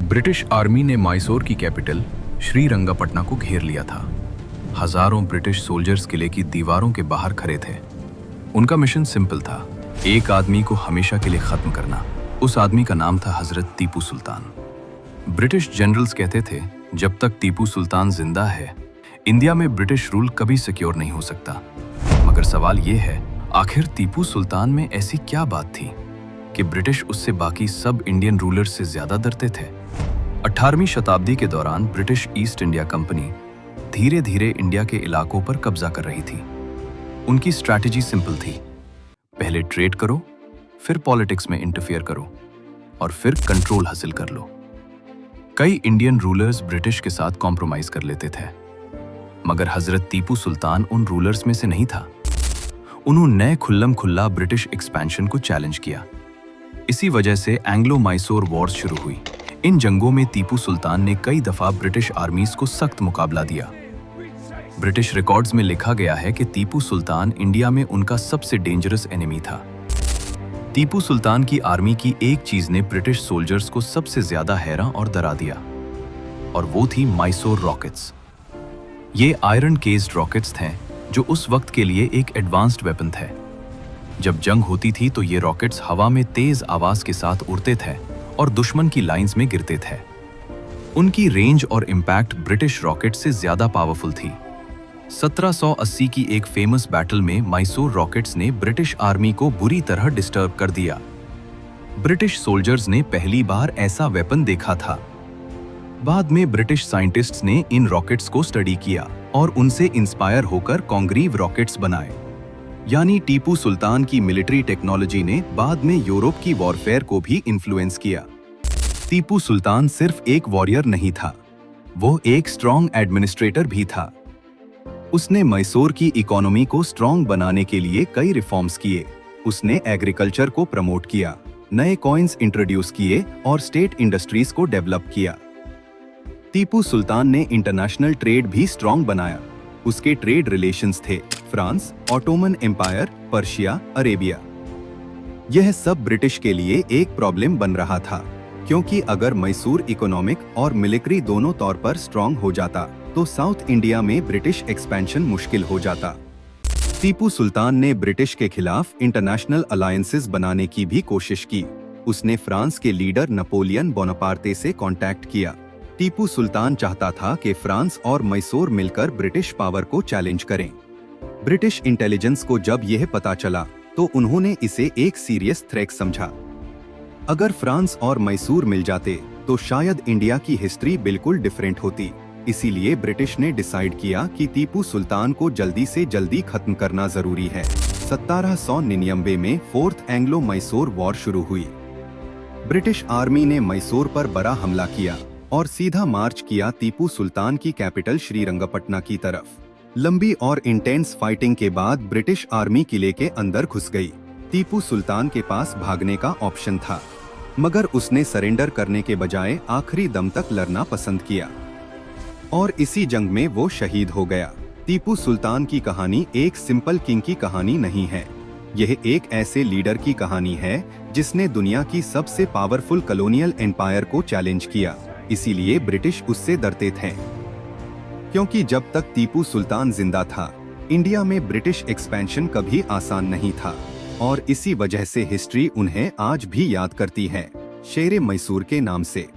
British army ने मैसूर की capital Srirangapatna को घेर लिया था। हजारों ब्रिटिश सोल्जर्स किले की दीवारों के बाहर खड़े थे। उनका मिशन सिंपल था, एक आदमी को हमेशा के लिए खत्म करना। उस आदमी का नाम था हजरत टीपू सुल्तान। ब्रिटिश जनरल्स कहते थे, जब तक टीपू सुल्तान जिंदा है, इंडिया में ब्रिटिश रूल कभी सिक्योर नहीं हो सकता। मगर सवाल यह है, आखिर टीपू सुल्तान में ऐसी क्या बात थी कि ब्रिटिश उससे बाकी सब इंडियन रूलर्स से ज्यादा डरते थे? 18वीं शताब्दी के दौरान ब्रिटिश ईस्ट इंडिया कंपनी धीरे धीरे इंडिया के इलाकों पर कब्जा कर रही थी। उनकी स्ट्रैटेजी सिंपल थी, पहले ट्रेड करो, फिर पॉलिटिक्स में इंटरफेयर करो और फिर कंट्रोल हासिल कर लो। कई इंडियन रूलर्स ब्रिटिश के साथ कॉम्प्रोमाइज कर लेते थे, मगर हजरत टीपू सुल्तान उन रूलर्स में से नहीं था। उन्होंने खुल्लम खुल्ला ब्रिटिश एक्सपेंशन को चैलेंज किया। इसी वजह से एंग्लो मैसूर वॉर्स शुरू हुई। इन जंगों में टीपू सुल्तान ने कई दफा ब्रिटिश आर्मीज को सख्त मुकाबला दिया। ब्रिटिश रिकॉर्ड्स में लिखा गया है कि टीपू सुल्तान इंडिया में उनका सबसे डेंजरस एनिमी था। टीपू सुल्तान की आर्मी की एक चीज ने ब्रिटिश सोल्जर्स को सबसे ज्यादा हैरान और डरा दिया, और वो थी मैसूर रॉकेट्स। ये आयरन केस्ड रॉकेट्स थे जो उस वक्त के लिए एक एडवांस्ड वेपन थे। जब जंग होती थी तो ये रॉकेट्स हवा में तेज आवाज के साथ उड़ते थे और दुश्मन की लाइंस में गिरते थे। उनकी रेंज और इम्पैक्ट ब्रिटिश रॉकेट से ज्यादा पावरफुल थी। 1780 की एक फेमस बैटल में मैसूर रॉकेट्स ने ब्रिटिश आर्मी को बुरी तरह डिस्टर्ब कर दिया। ब्रिटिश सोल्जर्स ने पहली बार ऐसा वेपन देखा था। बाद में ब्रिटिश साइंटिस्ट्स ने इन रॉकेट्स को स्टडी किया और उनसे इंस्पायर होकर कॉन्ग्रीव रॉकेट्स बनाए। यानी टीपू सुल्तान की मिलिट्री टेक्नोलॉजी ने बाद में यूरोप की वॉरफेयर को भी इन्फ्लुएंस किया। टीपू सुल्तान सिर्फ एक वॉरियर नहीं था, वो एक स्ट्रॉन्ग एडमिनिस्ट्रेटर भी था। उसने मैसूर की इकोनॉमी को स्ट्रॉन्ग बनाने के लिए कई रिफॉर्म्स किए। उसने एग्रीकल्चर को प्रमोट किया, नए कॉइन्स इंट्रोड्यूस किए और स्टेट इंडस्ट्रीज को डेवलप किया। टीपू सुल्तान ने इंटरनेशनल ट्रेड भी स्ट्रॉन्ग बनाया। उसके ट्रेड रिलेशंस थे France, Ottoman Empire, Persia, Arabia. यह सब ब्रिटिश के लिए एक प्रॉब्लम बन रहा था, क्योंकि अगर मैसूर इकोनॉमिक और मिलिट्री दोनों तौर पर स्ट्रॉन्ग हो जाता तो साउथ इंडिया में ब्रिटिश एक्सपेंशन मुश्किल हो जाता। टीपू सुल्तान ने ब्रिटिश के खिलाफ इंटरनेशनल अलायंसेस बनाने की भी कोशिश की। उसने फ्रांस के लीडर नेपोलियन बोनापार्टे से कांटेक्ट किया। टीपू सुल्तान चाहता था कि फ्रांस और मैसूर मिलकर ब्रिटिश पावर को चैलेंज करें। ब्रिटिश इंटेलिजेंस को जब यह पता चला तो उन्होंने इसे एक सीरियस थ्रेट समझा। अगर फ्रांस और मैसूर मिल जाते तो शायद इंडिया की हिस्ट्री बिल्कुल डिफरेंट होती। इसीलिए ब्रिटिश ने डिसाइड किया कि टीपू सुल्तान को जल्दी से जल्दी खत्म करना जरूरी है। 1799 में फोर्थ एंग्लो मैसूर वॉर शुरू हुई। ब्रिटिश आर्मी ने मैसूर पर बड़ा हमला किया और सीधा मार्च किया टीपू सुल्तान की कैपिटल श्रीरंगपटना की तरफ। लंबी और इंटेंस फाइटिंग के बाद ब्रिटिश आर्मी किले के अंदर घुस गई। टीपू सुल्तान के पास भागने का ऑप्शन था, मगर उसने सरेंडर करने के बजाय आखिरी दम तक लड़ना पसंद किया और इसी जंग में वो शहीद हो गया। टीपू सुल्तान की कहानी एक सिंपल किंग की कहानी नहीं है। यह एक ऐसे लीडर की कहानी है जिसने दुनिया की सबसे पावरफुल कॉलोनियल एम्पायर को चैलेंज किया। इसीलिए ब्रिटिश उससे डरते थे, क्योंकि जब तक टीपू सुल्तान जिंदा था, इंडिया में ब्रिटिश एक्सपेंशन कभी आसान नहीं था और इसी वजह से हिस्ट्री उन्हें आज भी याद करती है, शेरे मैसूर के नाम से।